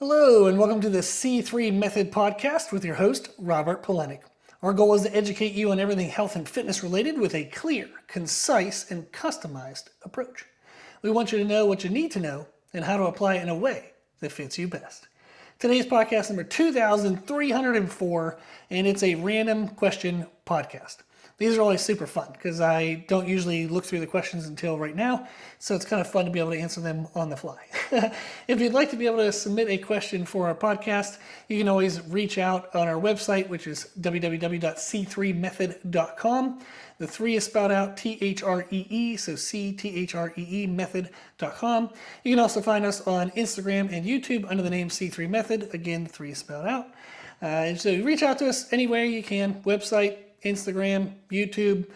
Hello, and welcome to the C3 Method podcast with your host, Robert Polenik. Our goal is to educate you on everything health and fitness related with a clear, concise, and customized approach. We want you to know what you need to know and how to apply it in a way that fits you best. Today's podcast number 2304, and it's a random question podcast. These are always super fun because I don't usually look through the questions until right now, so it's kind of fun to be able to answer them on the fly. If you'd like to be able to submit a question for our podcast, you can always reach out on our website, which is www.c3method.com. The 3 is spelled out T-H-R-E-E, so C-T-H-R-E-E method.com. You can also find us on Instagram and YouTube under the name C3 Method. Again, the 3 is spelled out. So reach out to us anywhere you can, website, Instagram, YouTube,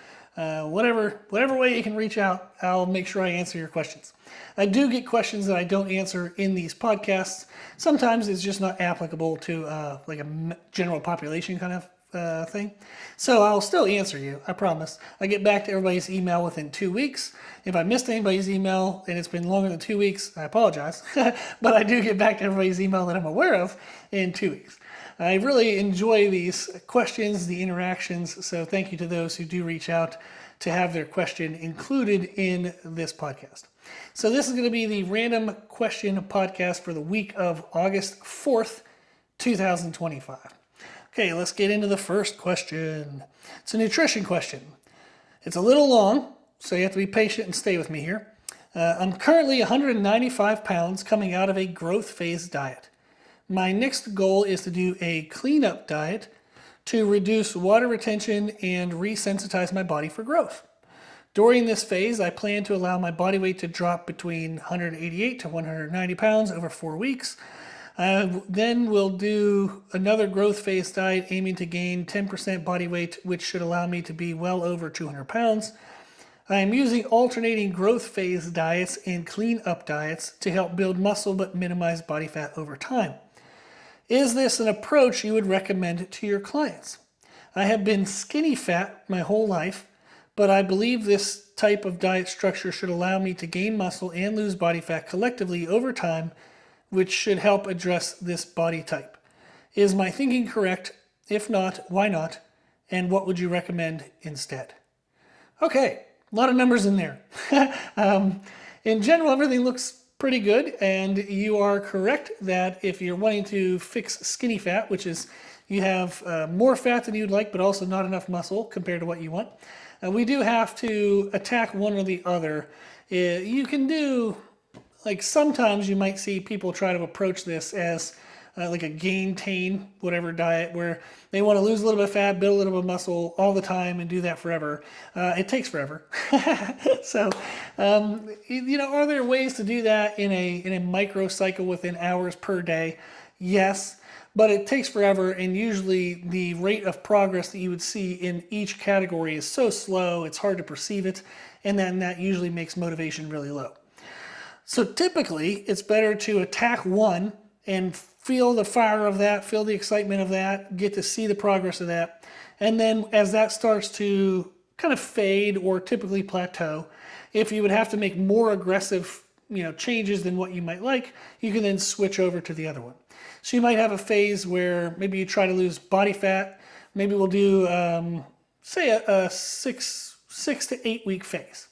whatever way you can reach out, I'll make sure I answer your questions. I do get questions that I don't answer in these podcasts. Sometimes it's just not applicable to like a general population kind of thing. So I'll still answer you, I promise. I get back to everybody's email within 2 weeks. If I missed anybody's email and it's been longer than 2 weeks, I apologize. But I do get back to everybody's email that I'm aware of in 2 weeks. I really enjoy these questions, the interactions, so thank you to those who do reach out to have their question included in this podcast. So this is going to be the random question podcast for the week of August 4th, 2025. Okay, let's get into the first question. It's a nutrition question. It's a little long, so you have to be patient and stay with me here. I'm currently 195 pounds coming out of a growth phase diet. My next goal is to do a cleanup diet to reduce water retention and resensitize my body for growth. During this phase, I plan to allow my body weight to drop between 188 to 190 pounds over 4 weeks. Then we'll do another growth phase diet aiming to gain 10% body weight, which should allow me to be well over 200 pounds. I am using alternating growth phase diets and clean-up diets to help build muscle but minimize body fat over time. Is this an approach you would recommend to your clients? I have been skinny fat my whole life, but I believe this type of diet structure should allow me to gain muscle and lose body fat collectively over time, which should help address this body type. Is my thinking correct? If not, why not? And what would you recommend instead? Okay, a lot of numbers in there. In general, everything looks pretty good, and you are correct that if you're wanting to fix skinny fat, which is you have more fat than you'd like, but also not enough muscle compared to what you want, we do have to attack one or the other. You can do, like sometimes you might see people try to approach this as like a gain-tain, whatever diet, where they want to lose a little bit of fat, build a little bit of muscle all the time and do that forever. It takes forever. So, are there ways to do that in a microcycle within hours per day? Yes, but it takes forever, and usually the rate of progress that you would see in each category is so slow, it's hard to perceive it, and then that usually makes motivation really low. So typically, it's better to attack one and feel the fire of that, feel the excitement of that, get to see the progress of that. And then as that starts to kind of fade or typically plateau, if you would have to make more aggressive changes than what you might like, you can then switch over to the other one. So you might have a phase where maybe you try to lose body fat. Maybe we'll do, say, a 6 to 8 week phase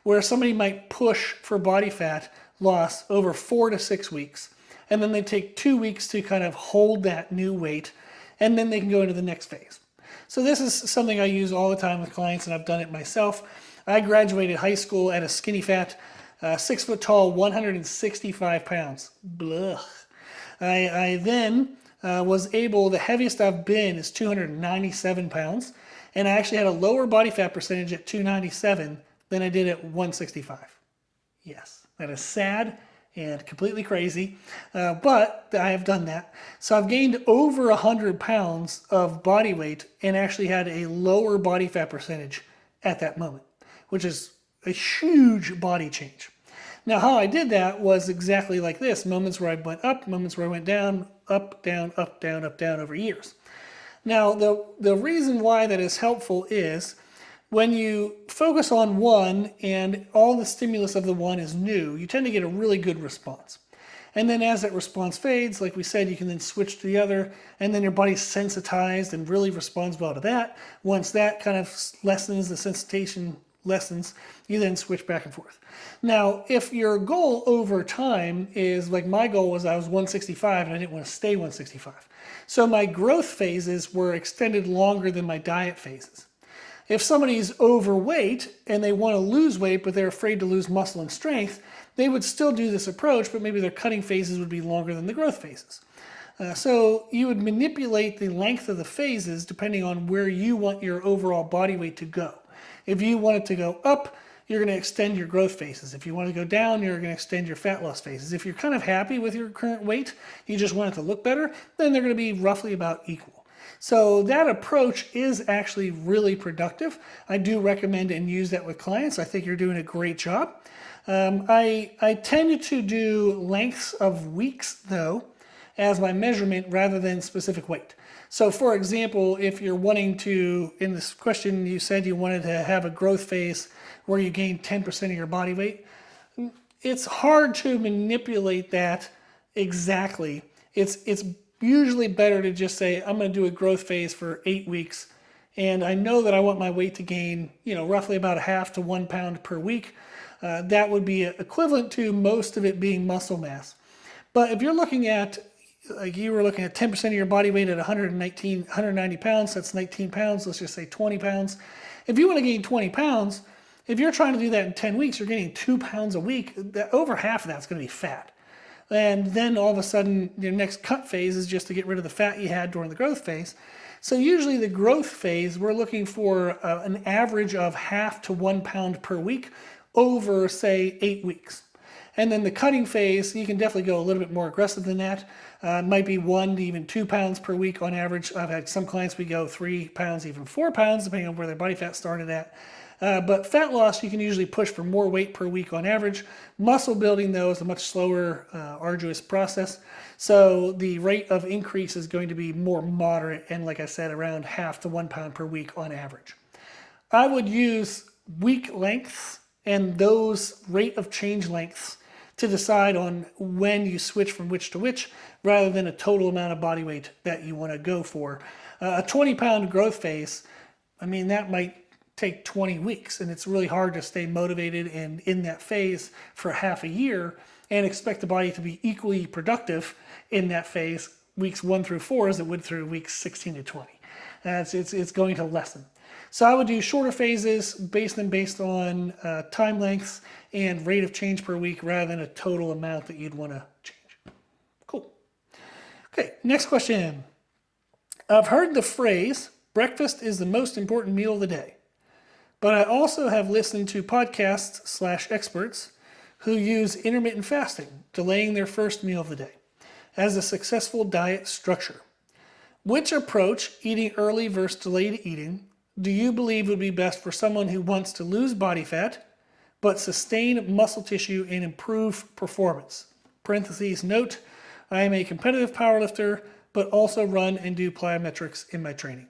where somebody might push for body fat loss over 4 to 6 weeks. And then they take 2 weeks to kind of hold that new weight, and then they can go into the next phase. So this is something I use all the time with clients, and I've done it myself. I graduated high school at a skinny fat, 6 foot tall, 165 pounds. Blah. I then was able, the heaviest I've been is 297 pounds, and I actually had a lower body fat percentage at 297 than I did at 165. Yes, that is sad and completely crazy, but I have done that. So I've gained over 100 pounds of body weight and actually had a lower body fat percentage at that moment, which is a huge body change. Now, how I did that was exactly like this: moments where I went up, moments where I went down, up, down, up, down, up, down over years. Now, the reason why that is helpful is when you focus on one and all the stimulus of the one is new, you tend to get a really good response. And then as that response fades, like we said, you can then switch to the other, and then your body's sensitized and really responds well to that. Once that kind of lessens, the sensitization lessens, you then switch back and forth. Now, if your goal over time is, like my goal was, I was 165 and I didn't want to stay 165. So my growth phases were extended longer than my diet phases. If somebody's overweight and they want to lose weight, but they're afraid to lose muscle and strength, they would still do this approach, but maybe their cutting phases would be longer than the growth phases. So you would manipulate the length of the phases depending on where you want your overall body weight to go. If you want it to go up, you're going to extend your growth phases. If you want to go down, you're going to extend your fat loss phases. If you're kind of happy with your current weight, you just want it to look better, then they're going to be roughly about equal. So that approach is actually really productive. I do recommend and use that with clients. I think you're doing a great job. I tend to do lengths of weeks, though, as my measurement rather than specific weight. So for example, if you're wanting to, in this question you said you wanted to have a growth phase where you gain 10% of your body weight, it's hard to manipulate that exactly. It's usually better to just say, I'm going to do a growth phase for 8 weeks, and I know that I want my weight to gain, roughly about 1/2 to 1 pound per week. That would be equivalent to most of it being muscle mass. But if you're looking at, like you were looking at 10% of your body weight at 190 pounds, that's 19 pounds, let's just say 20 pounds. If you want to gain 20 pounds, if you're trying to do that in 10 weeks, you're getting 2 pounds a week. Over half of that's going to be fat. And then all of a sudden, your next cut phase is just to get rid of the fat you had during the growth phase. So usually the growth phase, we're looking for an average of 1/2 to 1 pound per week over, say, 8 weeks. And then the cutting phase, you can definitely go a little bit more aggressive than that. It might be 1 to even 2 pounds per week on average. I've had some clients, we go 3 pounds, even 4 pounds, depending on where their body fat started at. But fat loss, you can usually push for more weight per week on average. Muscle building, though, is a much slower, arduous process. So the rate of increase is going to be more moderate and, like I said, around 1/2 to 1 pound per week on average. I would use week lengths and those rate of change lengths to decide on when you switch from which to which, rather than a total amount of body weight that you want to go for. A 20-pound growth phase, that might take 20 weeks, and it's really hard to stay motivated and in that phase for half a year and expect the body to be equally productive in that phase, weeks 1 through 4, as it would through weeks 16 to 20. It's going to lessen. So I would do shorter phases based on time lengths and rate of change per week rather than a total amount that you'd want to change. Cool. Okay, next question. I've heard the phrase, breakfast is the most important meal of the day. But I also have listened to podcasts/experts who use intermittent fasting, delaying their first meal of the day, as a successful diet structure. Which approach, eating early versus delayed eating, do you believe would be best for someone who wants to lose body fat, but sustain muscle tissue and improve performance? Parentheses, note, I am a competitive powerlifter, but also run and do plyometrics in my training.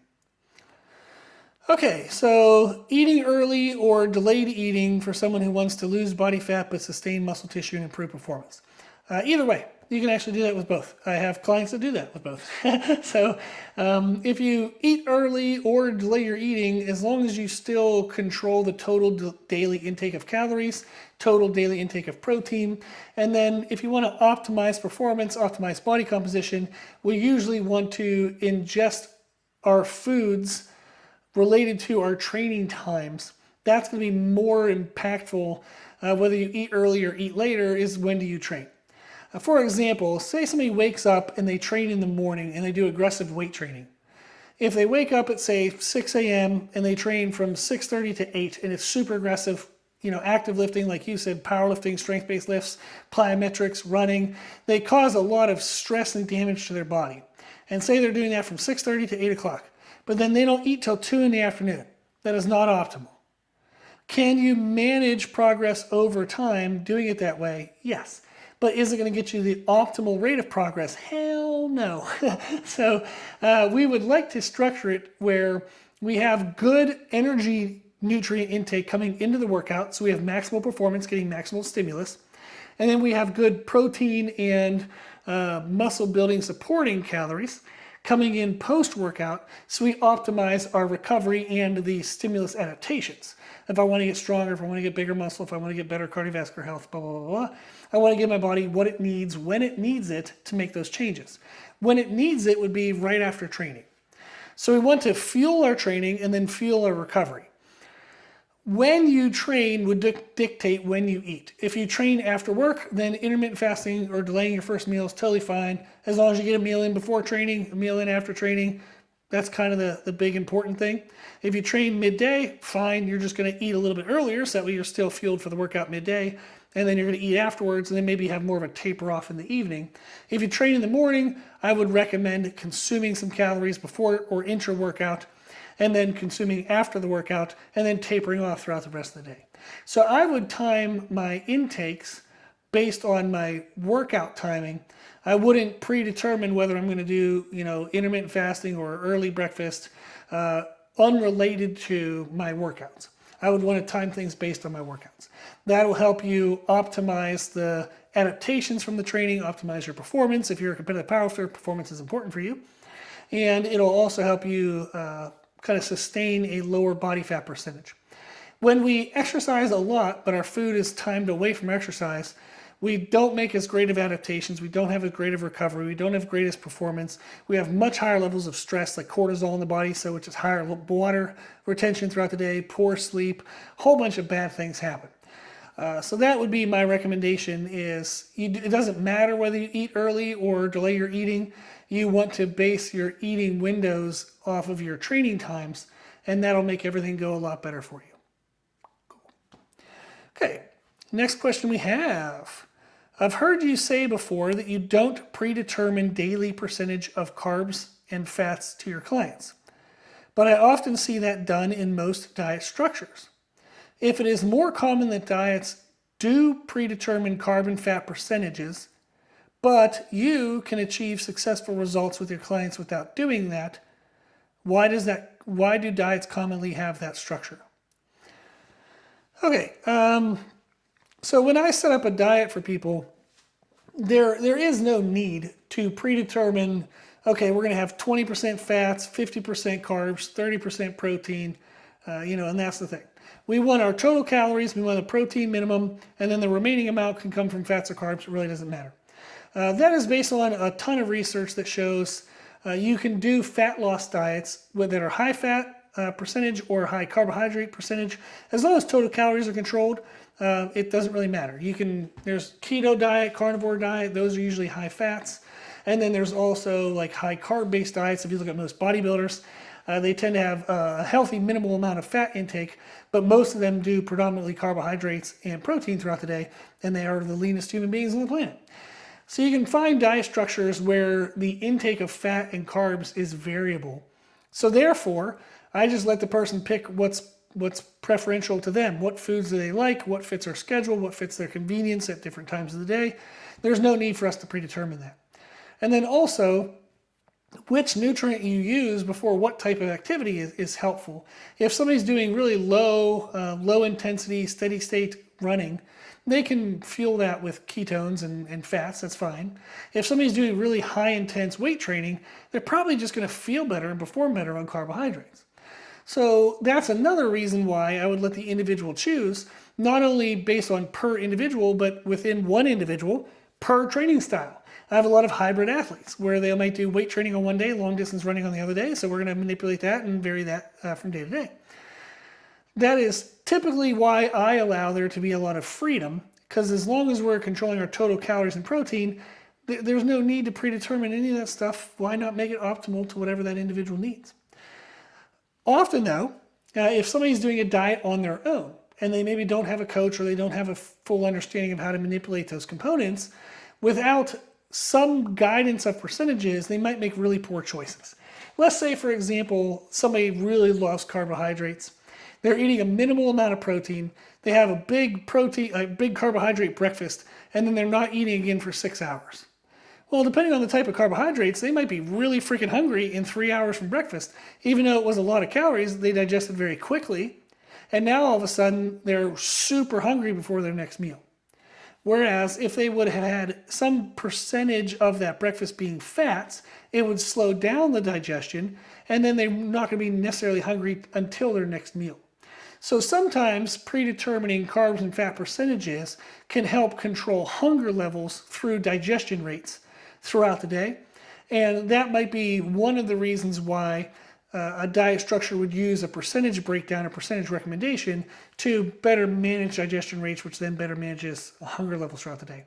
Okay, so eating early or delayed eating for someone who wants to lose body fat but sustain muscle tissue and improve performance. Either way, you can actually do that with both. I have clients that do that with both. So if you eat early or delay your eating, as long as you still control the total daily intake of calories, total daily intake of protein, and then if you want to optimize performance, optimize body composition, we usually want to ingest our foods related to our training times. That's going to be more impactful. Whether you eat early or eat later is when do you train. For example, say somebody wakes up and they train in the morning and they do aggressive weight training. If they wake up at, say, 6 a.m. and they train from 6:30 to 8 and it's super aggressive, active lifting, like you said, powerlifting, strength-based lifts, plyometrics, running, they cause a lot of stress and damage to their body. And say they're doing that from 6:30 to 8 o'clock. But then they don't eat till 2 in the afternoon. That is not optimal. Can you manage progress over time doing it that way? Yes. But is it going to get you the optimal rate of progress? Hell no. So we would like to structure it where we have good energy nutrient intake coming into the workout, so we have maximal performance, getting maximal stimulus. And then we have good protein and muscle building supporting calories coming in post-workout, so we optimize our recovery and the stimulus adaptations. If I want to get stronger, if I want to get bigger muscle, if I want to get better cardiovascular health, blah, blah, blah, blah, I want to give my body what it needs when it needs it to make those changes. When it needs it would be right after training. So we want to fuel our training and then fuel our recovery. When you train would dictate when you eat. If you train after work, then intermittent fasting or delaying your first meal is totally fine. As long as you get a meal in before training, a meal in after training, that's kind of the big important thing. If you train midday, fine, you're just going to eat a little bit earlier so that way you're still fueled for the workout midday, and then you're going to eat afterwards, and then maybe have more of a taper off in the evening. If you train in the morning, I would recommend consuming some calories before or intra-workout, and then consuming after the workout, and then tapering off throughout the rest of the day. So I would time my intakes based on my workout timing. I wouldn't predetermine whether I'm going to do, intermittent fasting or early breakfast unrelated to my workouts. I would want to time things based on my workouts. That'll help you optimize the adaptations from the training, optimize your performance. If you're a competitive powerlifter, performance is important for you. And it'll also help you kind of sustain a lower body fat percentage. When we exercise a lot, but our food is timed away from exercise, we don't make as great of adaptations, we don't have as great of recovery, we don't have greatest performance, we have much higher levels of stress like cortisol in the body, so which is higher water retention throughout the day, poor sleep, a whole bunch of bad things happen. So that would be my recommendation is, it doesn't matter whether you eat early or delay your eating, you want to base your eating windows off of your training times, and that'll make everything go a lot better for you. Cool. Okay, next question we have. I've heard you say before that you don't predetermine daily percentage of carbs and fats to your clients, but I often see that done in most diet structures. If it is more common that diets do predetermine carb and fat percentages, but you can achieve successful results with your clients without doing that, why do diets commonly have that structure? Okay, so when I set up a diet for people, there is no need to predetermine, okay, we're going to have 20% fats, 50% carbs, 30% protein, and that's the thing. We want our total calories, we want a protein minimum, and then the remaining amount can come from fats or carbs. It really doesn't matter. That is based on a ton of research that shows you can do fat loss diets that are high fat percentage or high carbohydrate percentage. As long as total calories are controlled, it doesn't really matter. There's keto diet, carnivore diet, those are usually high fats. And then there's also like high carb based diets. If you look at most bodybuilders, they tend to have a healthy minimal amount of fat intake, but most of them do predominantly carbohydrates and protein throughout the day, and they are the leanest human beings on the planet. So you can find diet structures where the intake of fat and carbs is variable. So therefore, I just let the person pick what's preferential to them. What foods do they like? What fits their schedule? What fits their convenience at different times of the day? There's no need for us to predetermine that. And then also, which nutrient you use before what type of activity is helpful. If somebody's doing really low intensity, steady state running, they can fuel that with ketones and fats, that's fine. If somebody's doing really high intense weight training, they're probably just going to feel better and perform better on carbohydrates. So that's another reason why I would let the individual choose, not only based on per individual, but within one individual per training style. I have a lot of hybrid athletes where they might do weight training on one day, long distance running on the other day. So we're going to manipulate that and vary that from day to day. That is typically why I allow there to be a lot of freedom, because as long as we're controlling our total calories and protein, there's no need to predetermine any of that stuff. Why not make it optimal to whatever that individual needs? Often though, if somebody's doing a diet on their own and they maybe don't have a coach or they don't have a full understanding of how to manipulate those components, without some guidance of percentages, they might make really poor choices. Let's say, for example, somebody really loves carbohydrates. They're eating a minimal amount of protein. They have a big carbohydrate breakfast, and then they're not eating again for 6 hours. Well, depending on the type of carbohydrates, they might be really freaking hungry in 3 hours from breakfast. Even though it was a lot of calories, they digested very quickly. And now all of a sudden, they're super hungry before their next meal. Whereas if they would have had some percentage of that breakfast being fats, it would slow down the digestion, and then they're not going to be necessarily hungry until their next meal. So sometimes predetermining carbs and fat percentages can help control hunger levels through digestion rates throughout the day. And that might be one of the reasons why a diet structure would use a percentage breakdown, a percentage recommendation to better manage digestion rates, which then better manages hunger levels throughout the day.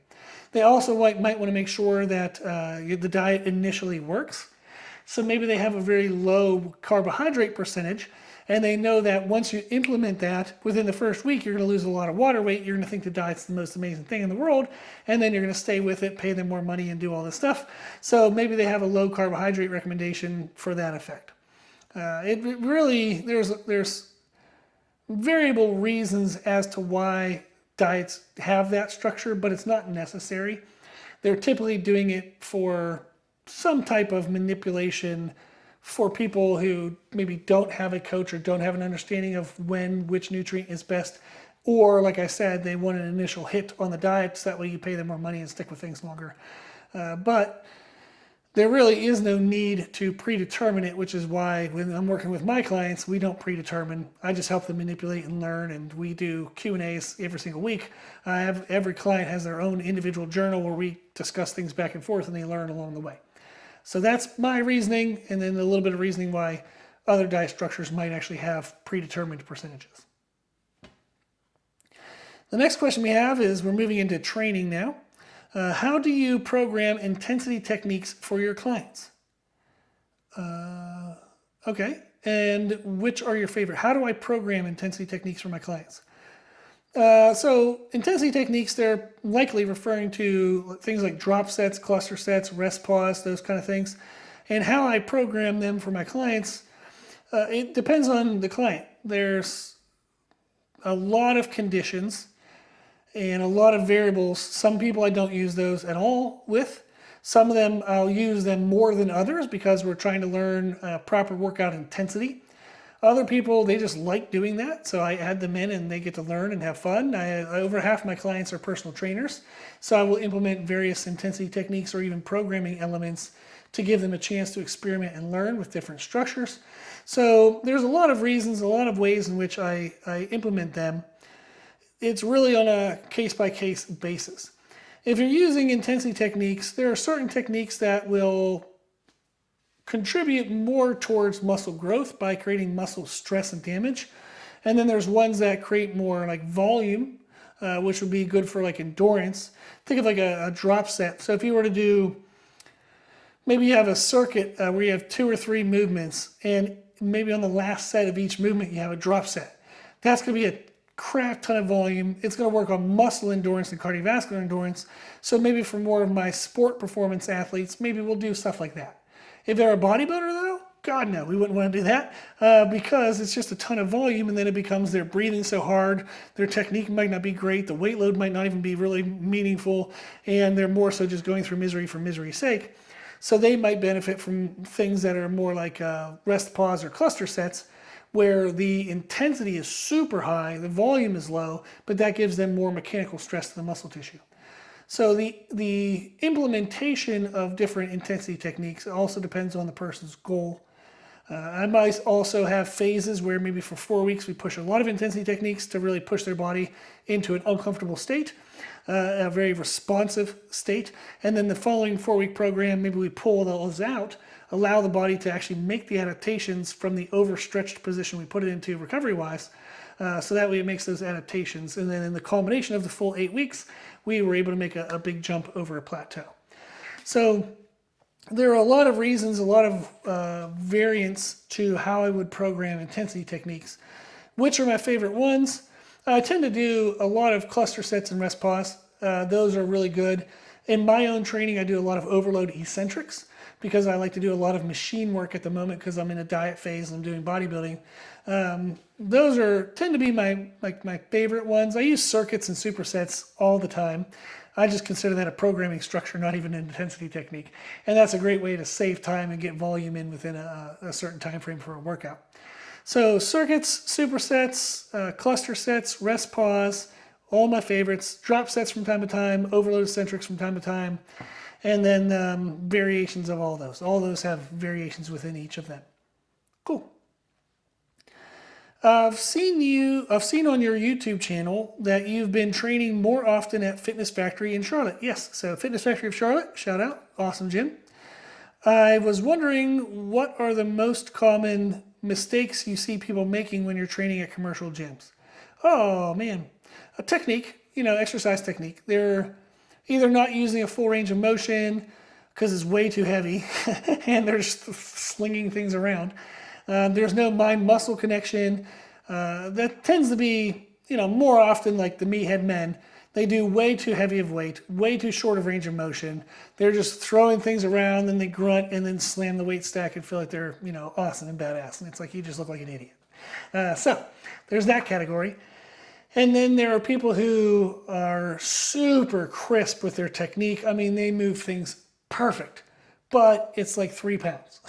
They also might want to make sure that the diet initially works. So maybe they have a very low carbohydrate percentage, and they know that once you implement that, within the first week, you're going to lose a lot of water weight. You're going to think the diet's the most amazing thing in the world, and then you're going to stay with it, pay them more money, and do all this stuff. So maybe they have a low carbohydrate recommendation for that effect. It really, there's variable reasons as to why diets have that structure, but it's not necessary. They're typically doing it for some type of manipulation for people who maybe don't have a coach or don't have an understanding of when which nutrient is best. Or, like I said, they want an initial hit on the diet, so that way you pay them more money and stick with things longer. But there really is no need to predetermine it, which is why when I'm working with my clients, we don't predetermine. I just help them manipulate and learn, and we do Q&As every single week. Every client has their own individual journal where we discuss things back and forth, and they learn along the way. So that's my reasoning, and then a little bit of reasoning why other diet structures might actually have predetermined percentages. The next question we have is, we're moving into training now. How do you program intensity techniques for your clients? Okay, and which are your favorite? How do I program intensity techniques for my clients? So intensity techniques, they're likely referring to things like drop sets, cluster sets, rest pause, those kind of things. And how I program them for my clients, it depends on the client. There's a lot of conditions and a lot of variables. Some people I don't use those at all with. Some of them I'll use them more than others because we're trying to learn proper workout intensity. Other people, they just like doing that, so I add them in and they get to learn and have fun. Over half my clients are personal trainers, so I will implement various intensity techniques or even programming elements to give them a chance to experiment and learn with different structures. So there's a lot of reasons, a lot of ways in which I implement them. It's really on a case-by-case basis. If you're using intensity techniques, there are certain techniques that will contribute more towards muscle growth by creating muscle stress and damage. And then there's ones that create more like volume, which would be good for like endurance. Think of like a drop set. So if you were to do, maybe you have a circuit where you have 2 or 3 movements, and maybe on the last set of each movement you have a drop set. That's going to be a crap ton of volume. It's going to work on muscle endurance and cardiovascular endurance. So maybe for more of my sport performance athletes, maybe we'll do stuff like that. If they're a bodybuilder though, God no, we wouldn't want to do that because it's just a ton of volume, and then it becomes they're breathing so hard, their technique might not be great, the weight load might not even be really meaningful, and they're more so just going through misery for misery's sake. So they might benefit from things that are more like rest pause or cluster sets, where the intensity is super high, the volume is low, but that gives them more mechanical stress to the muscle tissue. So the implementation of different intensity techniques also depends on the person's goal. I might also have phases where maybe for 4 weeks we push a lot of intensity techniques to really push their body into an uncomfortable state, a very responsive state. And then the following 4-week program, maybe we pull those out, allow the body to actually make the adaptations from the overstretched position we put it into recovery-wise. So that way it makes those adaptations. And then in the culmination of the full 8 weeks, we were able to make a big jump over a plateau. So there are a lot of reasons, a lot of variants to how I would program intensity techniques. Which are my favorite ones? I tend to do a lot of cluster sets and rest pause. Those are really good. In my own training, I do a lot of overload eccentrics because I like to do a lot of machine work at the moment because I'm in a diet phase and I'm doing bodybuilding. Those tend to be my favorite ones. I use circuits and supersets all the time. I just consider that a programming structure, not even an intensity technique. And that's a great way to save time and get volume in within a certain time frame for a workout. So circuits, supersets, cluster sets, rest pause, all my favorites. Drop sets from time to time, overload eccentrics from time to time, and then variations of all those. All those have variations within each of them. Cool. I've seen on your YouTube channel that you've been training more often at Fitness Factory in Charlotte. Yes, so Fitness Factory of Charlotte, shout out, awesome gym. I was wondering, what are the most common mistakes you see people making when you're training at commercial gyms? Oh man, a technique, exercise technique. They're either not using a full range of motion because it's way too heavy and they're just slinging things around. There's no mind-muscle connection. That tends to be, more often like the meathead men. They do way too heavy of weight, way too short of range of motion. They're just throwing things around, then they grunt and then slam the weight stack and feel like they're, awesome and badass. And it's like, you just look like an idiot. So there's that category. And then there are people who are super crisp with their technique. I mean, they move things perfect, but it's like 3 pounds.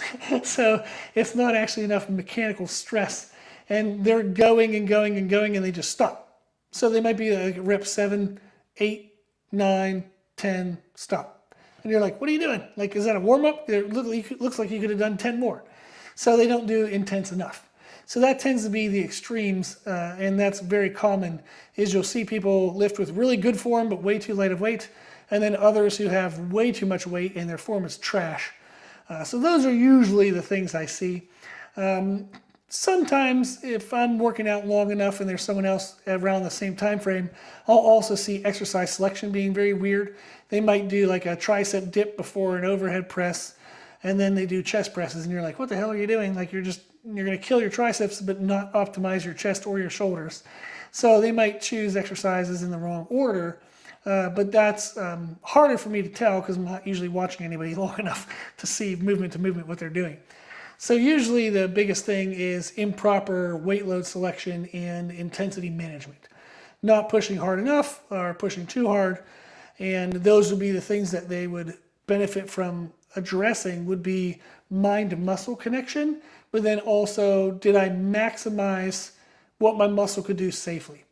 So it's not actually enough mechanical stress. And they're going and going and going and they just stop. So they might be like rep 7, 8, 9, 10, stop. And you're like, what are you doing? Like, is that a warm up? It looks like you could have done 10 more. So they don't do intense enough. So that tends to be the extremes, and that's very common, is you'll see people lift with really good form but way too light of weight, and then others who have way too much weight and their form is trash. So those are usually the things I see. Sometimes if I'm working out long enough and there's someone else around the same time frame, I'll also see exercise selection being very weird. They might do like a tricep dip before an overhead press, and then they do chest presses, and you're like, what the hell are you doing? Like you're going to kill your triceps but not optimize your chest or your shoulders. So they might choose exercises in the wrong order, but that's harder for me to tell because I'm not usually watching anybody long enough to see movement to movement what they're doing. So usually the biggest thing is improper weight load selection and intensity management. Not pushing hard enough or pushing too hard, and those would be the things that they would benefit from addressing, would be mind-muscle connection, but then also, did I maximize what my muscle could do safely?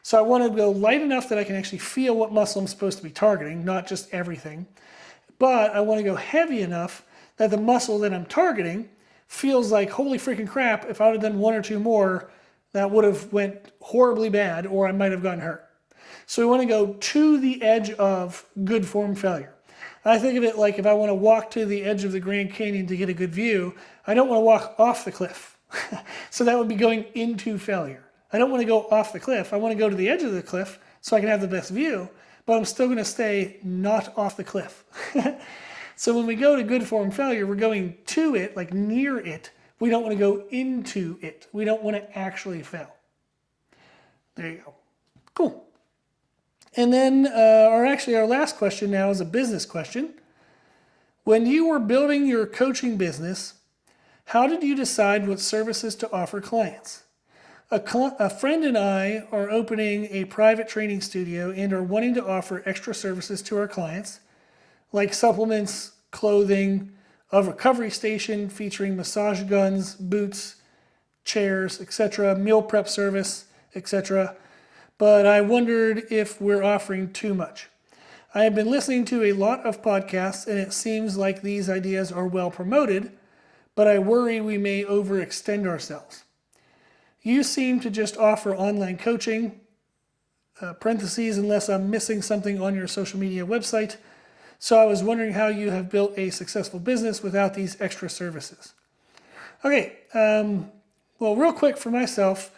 So I want to go light enough that I can actually feel what muscle I'm supposed to be targeting, not just everything. But I want to go heavy enough that the muscle that I'm targeting feels like, holy freaking crap, if I would have done 1 or 2 more, that would have went horribly bad, or I might have gotten hurt. So we want to go to the edge of good form failure. I think of it like if I want to walk to the edge of the Grand Canyon to get a good view, I don't want to walk off the cliff. So that would be going into failure. I don't want to go off the cliff. I want to go to the edge of the cliff so I can have the best view, but I'm still going to stay not off the cliff. So when we go to good form failure, we're going to it, like near it. We don't want to go into it. We don't want to actually fail. There you go. Cool. And then our last question now is a business question. When you were building your coaching business, how did you decide what services to offer clients? A friend and I are opening a private training studio and are wanting to offer extra services to our clients, like supplements, clothing, a recovery station featuring massage guns, boots, chairs, etc., meal prep service, etc., but I wondered if we're offering too much. I have been listening to a lot of podcasts and it seems like these ideas are well promoted, but I worry we may overextend ourselves. You seem to just offer online coaching, parentheses, unless I'm missing something on your social media website. So I was wondering how you have built a successful business without these extra services. Okay, well, real quick for myself,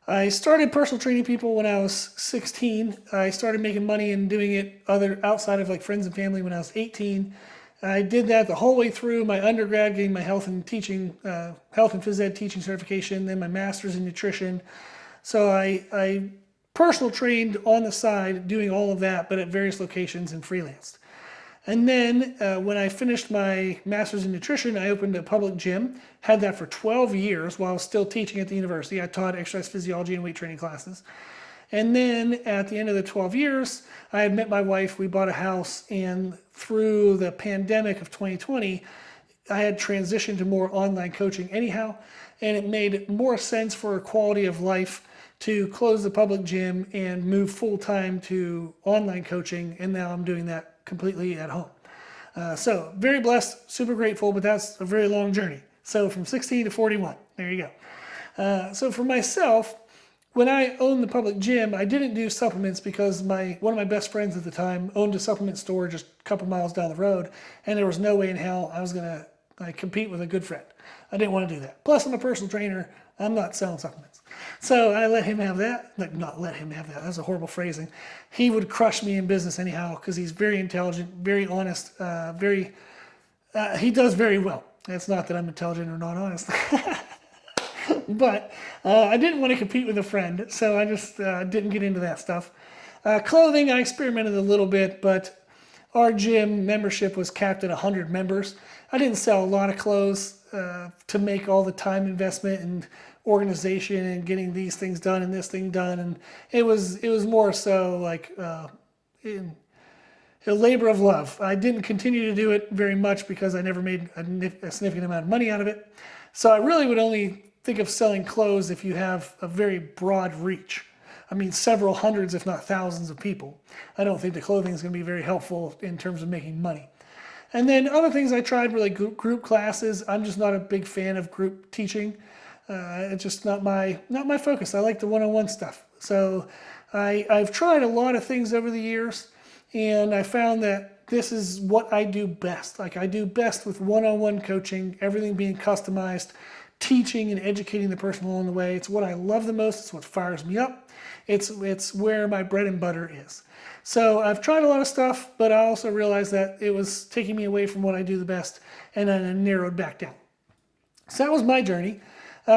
I started personal training people when I was 16. I started making money and doing it outside of like friends and family when I was 18. I did that the whole way through my undergrad, getting my health and phys ed teaching certification, then my master's in nutrition. So I personal trained on the side doing all of that, but at various locations and freelanced. And then when I finished my master's in nutrition, I opened a public gym, had that for 12 years while I was still teaching at the university. I taught exercise physiology and weight training classes. And then at the end of the 12 years, I had met my wife, we bought a house, and through the pandemic of 2020, I had transitioned to more online coaching anyhow, and it made more sense for quality of life to close the public gym and move full-time to online coaching, and now I'm doing that completely at home. So very blessed, super grateful, but that's a very long journey. So from 16 to 41, there you go. So for myself, when I owned the public gym, I didn't do supplements because one of my best friends at the time owned a supplement store just a couple miles down the road, and there was no way in hell I was gonna compete with a good friend. I didn't want to do that. Plus, I'm a personal trainer. I'm not selling supplements. So I let him have that. Like, not let him have that. That's a horrible phrasing. He would crush me in business anyhow because he's very intelligent, very honest, he does very well. It's not that I'm intelligent or not honest. But I didn't want to compete with a friend, so I just didn't get into that stuff. Clothing, I experimented a little bit, but our gym membership was capped at 100 members. I didn't sell a lot of clothes to make all the time investment and organization and getting these things done and this thing done, and it was more so like a labor of love. I didn't continue to do it very much because I never made a significant amount of money out of it. So I really would only think of selling clothes if you have a very broad reach. I mean, several hundreds, if not thousands of people. I don't think the clothing is going to be very helpful in terms of making money. And then other things I tried were like group classes. I'm just not a big fan of group teaching. It's just not my focus. I like the one-on-one stuff. So I've tried a lot of things over the years, and I found that this is what I do best. Like, I do best with one-on-one coaching, everything being customized, teaching and educating the person along the way. It's what I love the most. It's what fires me up. It's where my bread and butter is. So I've tried a lot of stuff, but I also realized that it was taking me away from what I do the best, and then I narrowed back down. So that was my journey.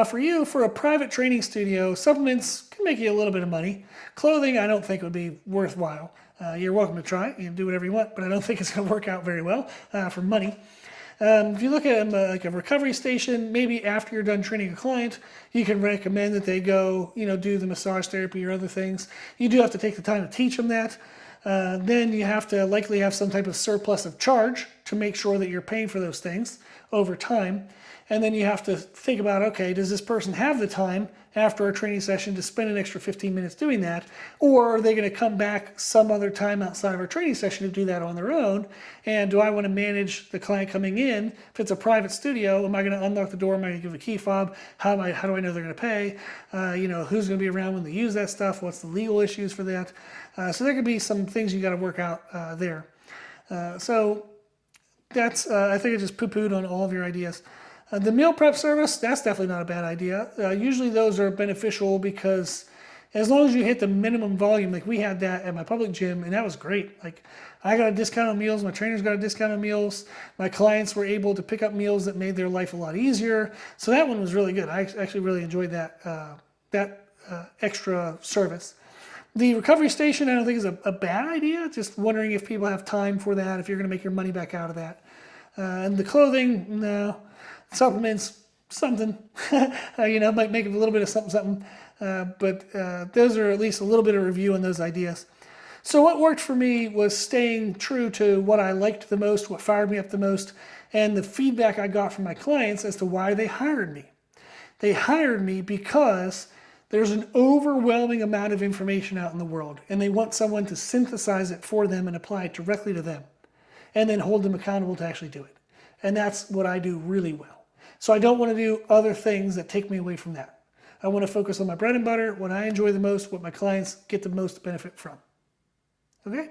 For you, for a private training studio, supplements can make you a little bit of money. Clothing, I don't think would be worthwhile. You're welcome to try it. You can do whatever you want, but I don't think it's going to work out very well for money. If you look at like a recovery station, maybe after you're done training a client, you can recommend that they go, do the massage therapy or other things. You do have to take the time to teach them that. Then you have to likely have some type of surplus of charge to make sure that you're paying for those things over time. And then you have to think about, okay, does this person have the time after a training session to spend an extra 15 minutes doing that? Or are they going to come back some other time outside of our training session to do that on their own? And do I want to manage the client coming in? If it's a private studio, am I going to unlock the door? Am I going to give a key fob? How do I know they're going to pay? Who's going to be around when they use that stuff? What's the legal issues for that? So there could be some things you got to work out there. So that's, I think I just poo-pooed on all of your ideas. The meal prep service, that's definitely not a bad idea. Usually those are beneficial because as long as you hit the minimum volume, like we had that at my public gym, and that was great. Like, I got a discount on meals, my trainers got a discount on meals, my clients were able to pick up meals that made their life a lot easier. So that one was really good. I actually really enjoyed that extra service. The recovery station, I don't think is a bad idea. Just wondering if people have time for that, if you're going to make your money back out of that. And the clothing, no. Supplements, something. Might make it a little bit of something. But those are at least a little bit of review on those ideas. So what worked for me was staying true to what I liked the most, what fired me up the most, and the feedback I got from my clients as to why they hired me. They hired me because there's an overwhelming amount of information out in the world, and they want someone to synthesize it for them and apply it directly to them, and then hold them accountable to actually do it. And that's what I do really well. So I don't want to do other things that take me away from that. I want to focus on my bread and butter, what I enjoy the most, what my clients get the most benefit from. Okay?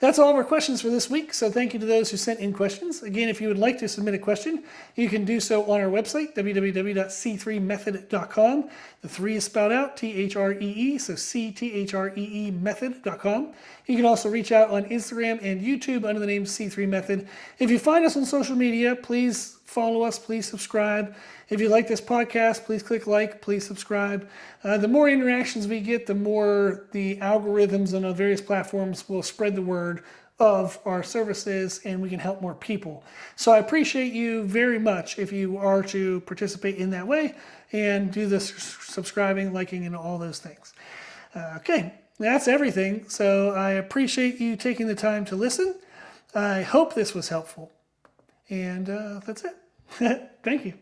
That's all of our questions for this week, so thank you to those who sent in questions. Again, if you would like to submit a question, you can do so on our website, www.c3method.com. The 3 is spelled out, T-H-R-E-E, so C-T-H-R-E-E method.com. You can also reach out on Instagram and YouTube under the name C3 Method. If you find us on social media, please follow us, please subscribe. If you like this podcast, please click like, please subscribe. The more interactions we get, the more the algorithms on the various platforms will spread the word of our services, and we can help more people. So I appreciate you very much if you are to participate in that way and do the subscribing, liking, and all those things. Okay, that's everything. So I appreciate you taking the time to listen. I hope this was helpful. And that's it. Thank you.